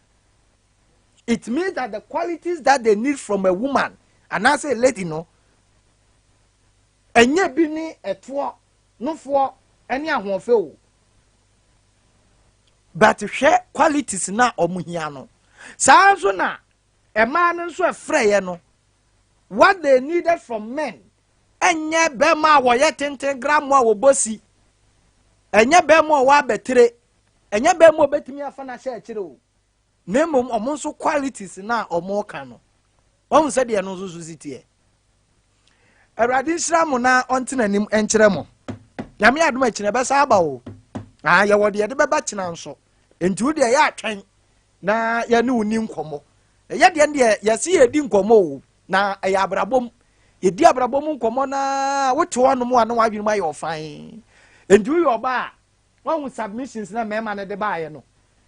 It means that the qualities that they need from a woman and I say a lady no. Enye bi ni eto no fo ene ahofe o. But hwe qualities na omuhia no. Saa so na a man nso afreye no. What they needed from men. Enye bema wo ye 10 gram wo bosi. Enye bema wo abetre. Enye bema obetimi afa na sha akire o. Nemom omo nso qualities na omo ka no. Won se de no nso sitie. Awurade nsira mo na ontenanim enkyere mo. Yame adom akine be sa aba o. Ye wo de beba kina nso. Enti wo de ya atwen na ya ne uni nkomo. Ye de yesi yedi nkomo o. Na ya abrabom. Yedi abrabom nkomo na wote wono mo na wadwene ma ye ofan. Enti wo yoba won submissions na mema ne de baaye no.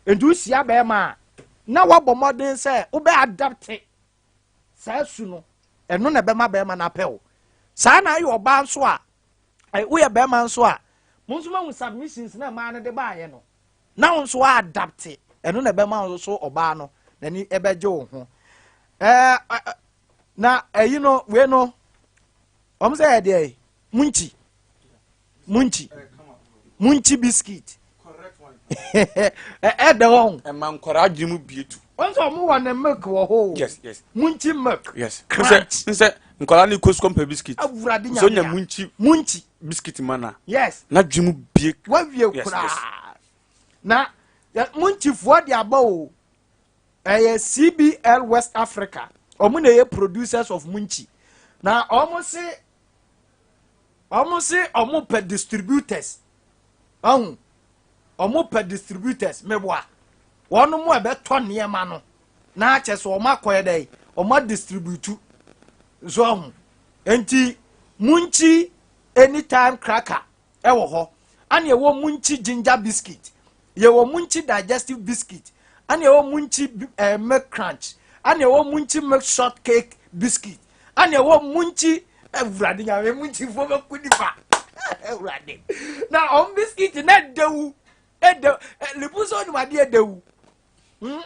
Enti wo sia ba ma na wabɔ modern say wo be adapt sa su no eno na be ma na pɛw sa na ayo ba nso a wo ye be ma nso a mo nso ma submissions na ma ne de baaye no na wo nso adapt eno na be ma nso oba no na ni ebeje wo ho na you know we no say dey munchi biscuit correct one the one and man kwara jimu bietu onso mo wa na milk wo ho yes munchi milk yes nse nkwara ni koskom pe biscuit so nya munchi biscuit mana yes na jimu bie wa wie kura na munchi fo de aba o CBL West Africa omo na ye producers of munchi na omo se omo pe distributors omo pe distributors meboa wono mo ebe to niema no na ache so omo akoye dai omo distribute so enti munchi anytime cracker ewo ho ane ewo munchi ginger biscuit yewo munchi digestive biscuit ane ewo munchi milk crunch ane ewo munchi milk shortcake biscuit ane ewo munchi everade nya munchi fo be kudifa everade na on biscuit na dewu lipuso ni ade edewu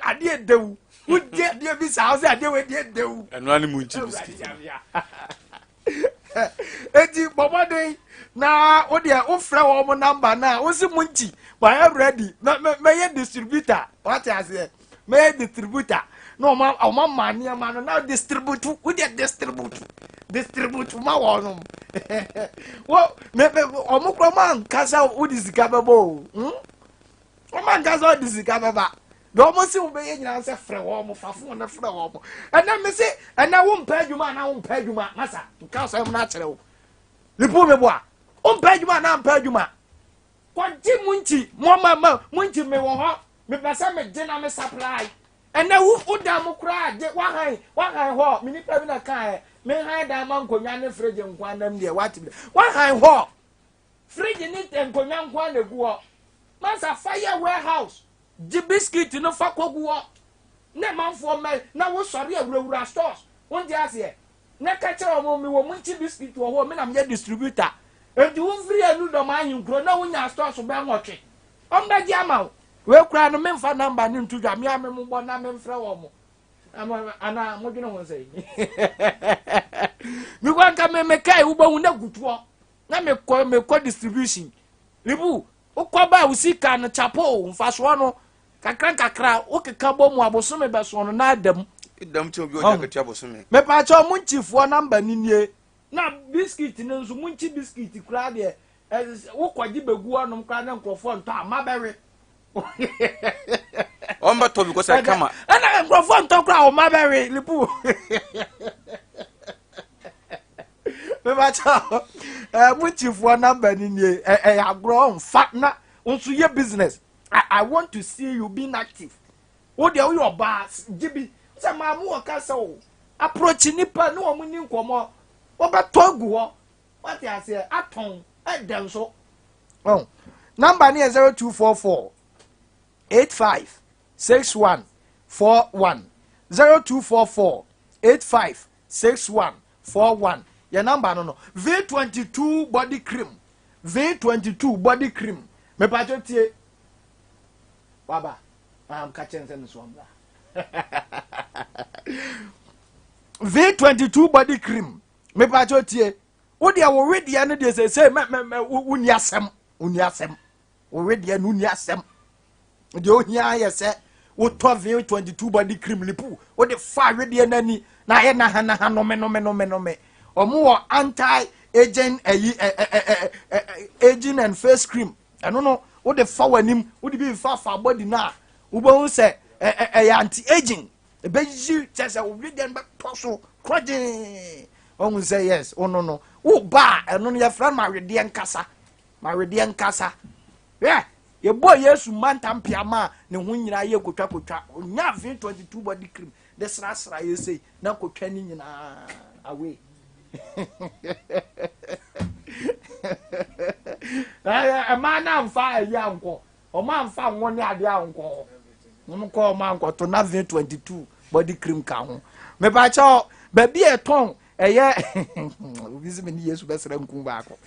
ade edewu uje de bi sa ose ade we de edewu eno ani munchi biscuit eti bomode na o de o frɛ wo mo number na o si munchi but I ready me ye distributor what I say me distributor no ma mani ma no na distribute we de distribute ma wo no wo me o mo kro man kasa o disika bebo o man kasa o disika beba do mo si wo be ye nyina se frɛ wo mo fafo na frɛ wo mo ena me se ena wo mpa adwuma na wo mpa adwuma masa nka so em na kyerɛ wo lipo me bo a o mpa adwuma na mpa adwuma kwanti munchi mo mama munchi me wo ho me pesa me gye na me supply ena wo da mo kra je wa han ho me ni pa bi na kan me han da ma nkonya ne fridge nkwa nam de wati wa han ho fridge ni nkonya nkwa na gu ho masa fire warehouse the biscuit no fa kogu ho na manfo me na wo sori awurawura stores won di ase na ka kire mo me wo munchi biscuit wo ho me na me distributor enti wo free anu do ma ahinkro na wo nya stores be nwotwe on ba gi ama we kura no me mfa number ni ntudwa me ame mo bo na me mfra wo mo ana mo dwene ho sei mi kwa anka me kai wo ba hu na gutuo na me ko distribution libu ukwa usika no chapo mfaso no kakra ukeka bom abosome beso no na adam to bi o jagatia abosome me pa cha munchifo namba ninie na biscuit no nso munchi biscuit kura de ukwaji begu anom kra na nkrofo nto amabere omba to bi ko say kama ana nkrofo nto kra o mabere lipu me pa cha munchifo namba ninie agro mfa na nso ye business. I want to see you being active. What the your boss gibi say mamu okasa o approach nipa no omu ni nkomo obetogu what you say aton dem so oh number ni 0244 856141 0244 856141 your number no V22 body cream V22 body cream me pa tie Baba, I'm catching this one. V22 body cream. Me pacho tie. Wo dia wo ready ane dey say me uni asem. Wo ready ane uni asem. De o hia ye say wo to V22 body cream lipu. Wo de fa ready ane ni na ye na ha no me. Omo anti aging aging and face cream. I don't know. What the forward him would be far body now. Ubo say anti aging. The baby says I will read them back possible. Crudging. One will say yes. Oh no. Oh ba and only your friend my Redian Casa. Yeah. Your boy yes man tampiama no when you are ye go trap. Nya 22 body cream. The srasra you say na ko training na away. A man am fire yanko. O man fa won ni ade anko. No ko man ko to na 22 body cream ka ho. Me ba cha baby e ton eye obi se me ni Yesu besere nku ba ko.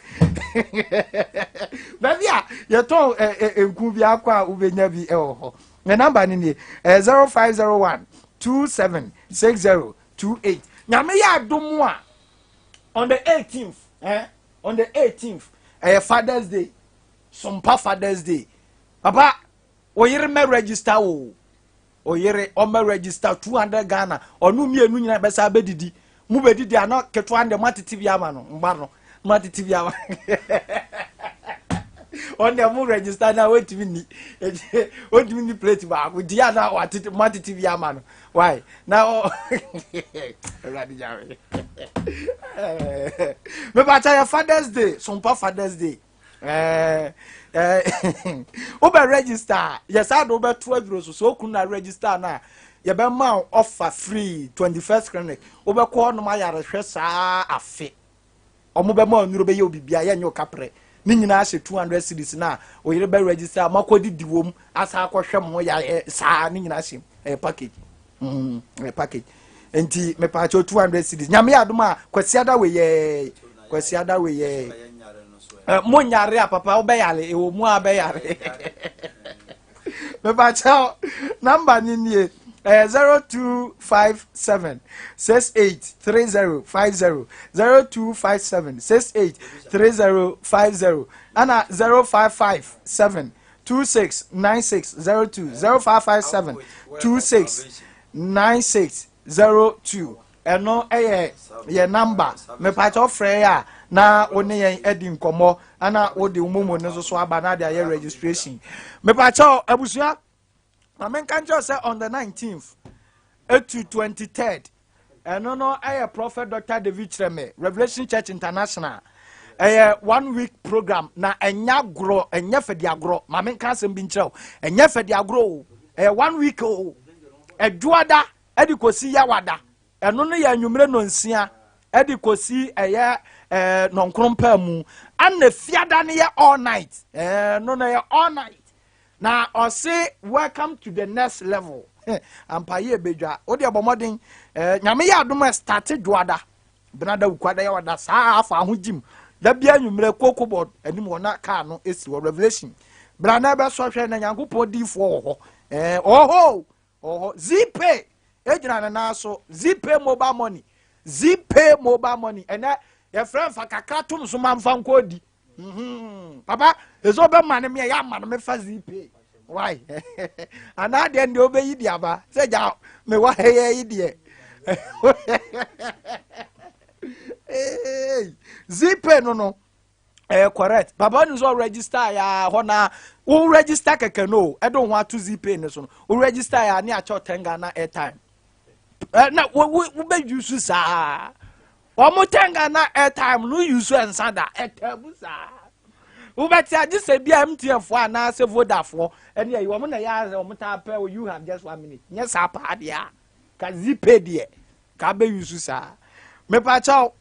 Baby a ye ton nku bi akwa ubenya bi e ho. Me number ni 0501 276028. Nyame ya domo a on the 18th on the 18th Father's Day Sompa Father's Day papa oyere me register oyere o me register 200 Ghana onu mienu nyina besa bedidi mu bedidi ana keto ande matiti bia ma no mba no matiti bia ma on the mu register na wetimi ni plate ba go dia na watiti matiti bia ma no why now ready jare me ba tell Father's Day Sompa Father's Day oba register yes I do be 12 euros so kuna register na ye be ma offer free 21st clinic oba ko no ma yare hwe saa afe omo be ma onuro be ye obibia ye nyo kapre ni nyina ahye 200 cedis na oyire be register makodi diwom asa akɔhwɛ mo ya saa ni nyina ahye package package enti me pa 200 cedis nyame adoma kwasiada we ye mo nyare a papa obeyale e wo mu abeyare me pa cha number ni nie 0257 683050 0257 683050 ana 0557 269602 0557 269602 eno ye number me pa cha frɛ ya na oni yen edi nkomo ana odi umumu ne so aba na dia ye registration me pa cha abusua amen kan just say on the 19th to 23rd no prophet Dr. David Treme Revelation Church International 1 week program na enya gro enya fedi agro mamen kan sem bi nkyerɛw enya fedi agro 1 week eduada edi kosi yawada eno no ya nwumre no nsia edi kosi no nkrompa mu ana fiada ne ya all night no ya all night na or say welcome to the next level ampaye bedwa odi abomoden nyame ya adom start duada benada ukwada ya wada saa afa ahujim da bia nwumre kokobod anim wona ka no esi wo Revelation brana be so hwe na nyankopon difo ho oho zipe ejira na so zipe mobile money ZPay mobile money and your friend for kakatum so man fan kodi. Papa, is over man me ya man me fa ZPay. Why? And now then the obey diaba. Say ya me wa hey idiot. Hey, ZPay no. Correct. Baba news all register ya hona who register keke no. I don't want to ZPay ne so. Who register ya ni acho 10 Ghana airtime. Na we be use sa. Omo 10 Ghana airtime no use ensada airtime sa. Who better just say bia MTN for na say Voda for. And yeah, you want na ya omo ta pay you have just 1 minute. Yes apa dia. Ka ZPay die. Ka be use sa. Me pa chao.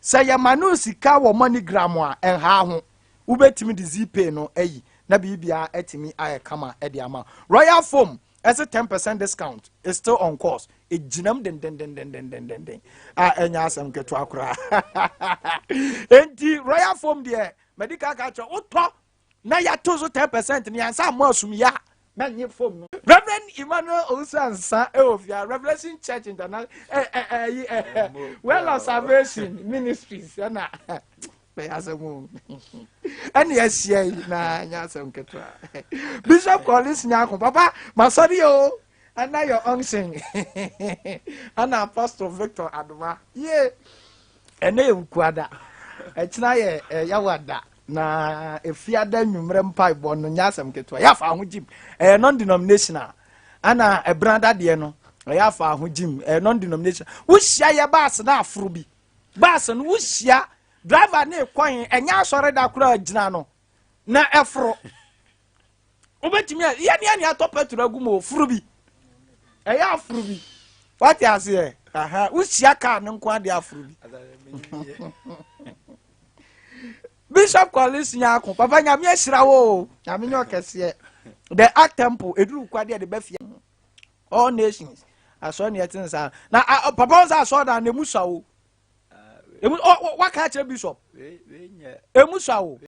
Say ya manu sika wo MoneyGram a enha ho ubetimi di ZPay no eyi na bibia etimi aye kama e di ama Royal Foam as a 10% discount is still on course ejinam den enya asem keto akura enti Royal Foam de medical culture utọ na ya tozo 10% ni ansa mo asum ya na nye foam no Reverend Emmanuel Osansa Eofia Revelation Church International well observation ministries na be asemu and yes na nya asem ketwa Bishop Collins Nyako papa masori o and now your unction and Apostle Victor Adoma and kwada echina ye yawada na efiada nwumre mpa ibo no nyasem ketwa ya fa ho jim non denominational ana ebranda de no ya fa ho jim non denominational wo hia ye bus na afro bi bus no wo hia driver na ekwan enya asore da kura agina no na efro obetimi ya ne atop petrol agumo ofuru bi ya afro bi what you say wo hia ka ne nkwa de afro bi Bishop Collins Nyako papa nyame ahira wo nyame nyo kese the Act Temple eduru kwade de bafia all nations aso ne yetinsa na papa onsa aso da na emusa wo emu waka che bishop emusa wo